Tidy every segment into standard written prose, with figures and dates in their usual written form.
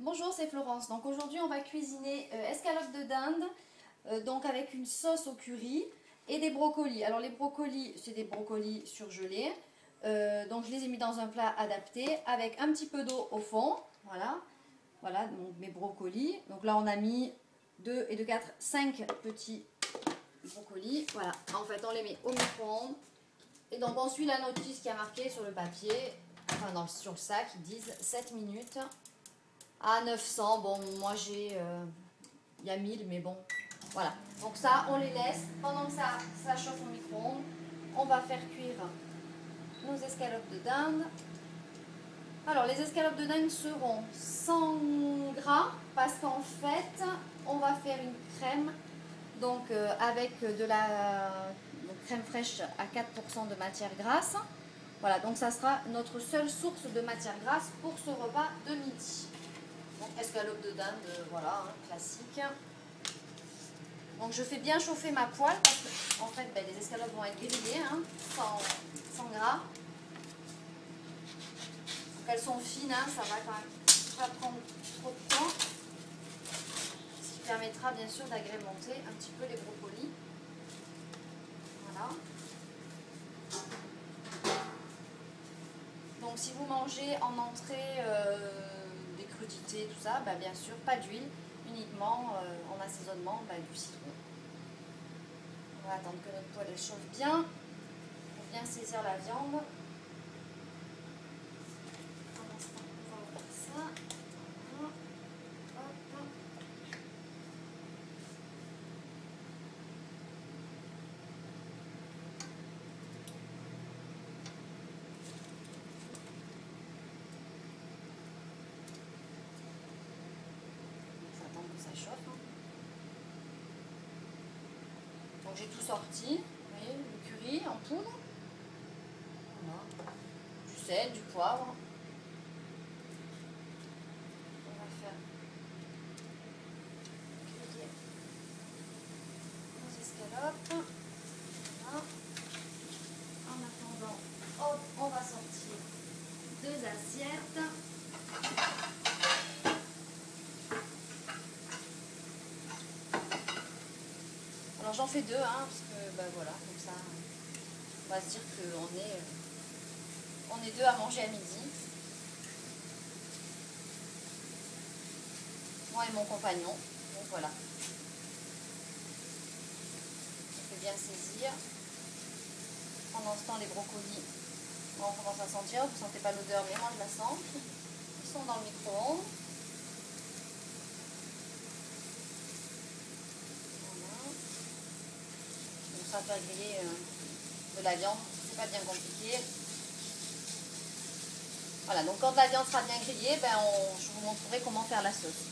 Bonjour, c'est Florence. Donc aujourd'hui on va cuisiner escalope de dinde, donc avec une sauce au curry et des brocolis. Alors les brocolis, c'est des brocolis surgelés. Donc je les ai mis dans un plat adapté avec un petit peu d'eau au fond. Voilà donc mes brocolis. Donc là on a mis 2 et 2, 4, 5 petits brocolis. Voilà, en fait on les met au micro-ondes. Et donc on suit la notice qui a marqué sur le papier, enfin sur le sac, ils disent 7 minutes. À 900, bon moi j'ai, il y a 1000 mais bon, voilà. Donc ça on les laisse, pendant que ça chauffe au micro-ondes, on va faire cuire nos escalopes de dinde. Alors les escalopes de dinde seront sans gras parce qu'en fait on va faire une crème, donc avec de la crème fraîche à 4% de matière grasse. Voilà, donc ça sera notre seule source de matière grasse pour ce repas de midi. Donc escalope de dinde, voilà, hein, classique. Donc je fais bien chauffer ma poêle parce que en fait les escalopes vont être grillées, hein, sans gras. Donc elles sont fines, hein, ça va quand même pas prendre trop de temps. Ce qui permettra bien sûr d'agrémenter un petit peu les brocolis. Voilà. Donc si vous mangez en entrée des crudités, tout ça, bien sûr, pas d'huile, uniquement en assaisonnement du citron. On va attendre que notre poêle chauffe bien pour bien saisir la viande. Pour l'instant, on va ouvrir ça. Voilà. Hop. On va attendre que ça chauffe. Donc j'ai tout sorti. Vous voyez, le curry en poudre. Voilà. Du sel, du poivre. On va faire griller nos escalopes. Voilà. En attendant, hop, on va sortir 2 assiettes. Alors j'en fais 2, hein, parce que voilà, comme ça, on va se dire qu'on est 2 à manger à midi. Moi et mon compagnon, donc voilà. On fait bien saisir. Pendant ce temps, les brocolis, on commence à sentir, vous ne sentez pas l'odeur, mais moi je la sens. Ils sont dans le micro-ondes. Voilà. Donc ça va faire griller de la viande, c'est pas bien compliqué. Voilà, donc quand la viande sera bien grillée, je vous montrerai comment faire la sauce.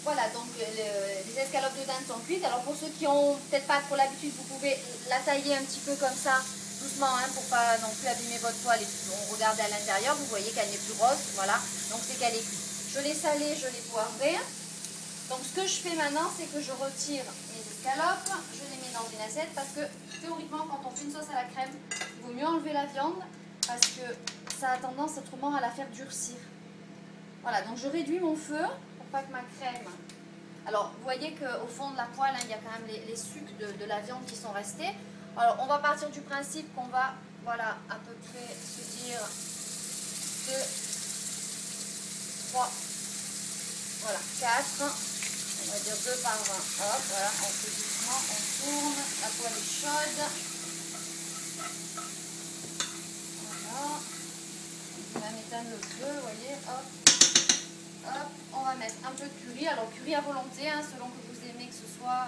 Voilà, donc les escalopes de dinde sont cuites. Alors pour ceux qui n'ont peut-être pas trop l'habitude, vous pouvez la tailler un petit peu comme ça, doucement, hein, pour pas non plus abîmer votre poêle. Et puis on regarde à l'intérieur, vous voyez qu'elle n'est plus grosse, voilà, donc c'est qu'elle est cuite. Je l'ai salée, je l'ai poivrée. Donc ce que je fais maintenant, c'est que je retire mes escalopes, je les mets dans une assiette parce que théoriquement quand on fait une sauce à la crème, il vaut mieux enlever la viande parce que ça a tendance autrement à la faire durcir. Voilà, donc je réduis mon feu pour pas que ma crème... Alors vous voyez qu'au fond de la poêle, hein, il y a quand même les sucs de la viande qui sont restés. Alors on va partir du principe qu'on va, voilà, à peu près se dire 2, 3, voilà, 4... On va dire 2 par 20. Hop, voilà, on fait doucement, on tourne. La poêle est chaude. Voilà. On va éteindre le feu, vous voyez. Hop. Hop. On va mettre un peu de curry. Alors, curry à volonté, hein, selon que vous aimez que ce soit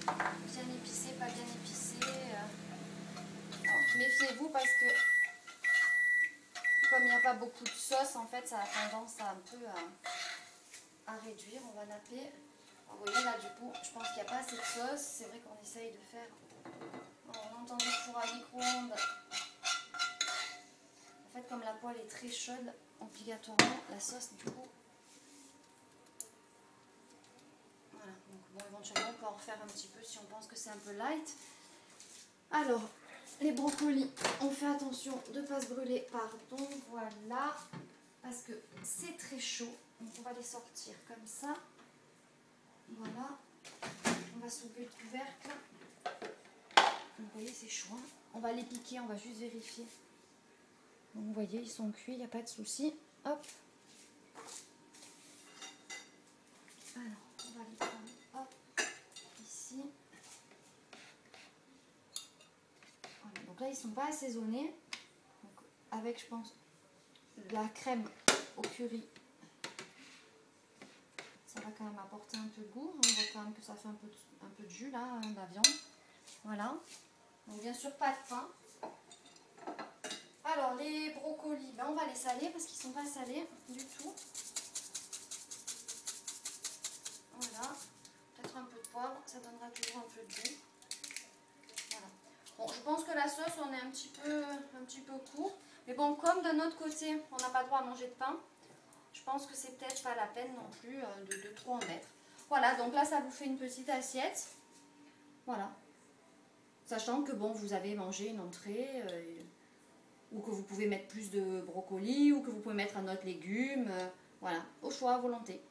bien épicé, pas bien épicé. Alors, méfiez-vous parce que comme il n'y a pas beaucoup de sauce, en fait, ça a tendance à un peu à réduire. On va napper. Vous voyez là, du coup, je pense qu'il n'y a pas assez de sauce. C'est vrai qu'on essaye de faire... On entend le four à micro-ondes. En fait, comme la poêle est très chaude, obligatoirement, la sauce, du coup... Voilà, donc bon, éventuellement, on peut en refaire un petit peu si on pense que c'est un peu light. Alors, les brocolis, on fait attention de ne pas se brûler, pardon, voilà, parce que c'est très chaud. Donc on va les sortir comme ça. Voilà, on va soulever le couvercle. Vous voyez, c'est chaud. Hein. On va les piquer, on va juste vérifier. Donc vous voyez, ils sont cuits, il n'y a pas de souci. Hop. Alors, on va les prendre, hop, ici. Voilà, donc là, ils ne sont pas assaisonnés. Donc, avec, je pense, la crème au curry, ça va quand même apporter un peu de goût. On voit quand même que ça fait un peu de jus, là, hein, de la viande. Voilà. Donc, bien sûr, pas de pain. Alors, les brocolis, ben, on va les saler parce qu'ils ne sont pas salés du tout. Voilà. Peut-être un peu de poivre, ça donnera toujours un peu de goût. Voilà. Bon, je pense que la sauce, on est un petit peu court. Mais bon, comme d'un autre côté, on n'a pas le droit à manger de pain, je pense que c'est peut-être pas la peine non plus de trop en mettre. Voilà, donc là, ça vous fait une petite assiette. Voilà. Sachant que bon, vous avez mangé une entrée, ou que vous pouvez mettre plus de brocolis, ou que vous pouvez mettre un autre légume. Voilà, au choix, à volonté.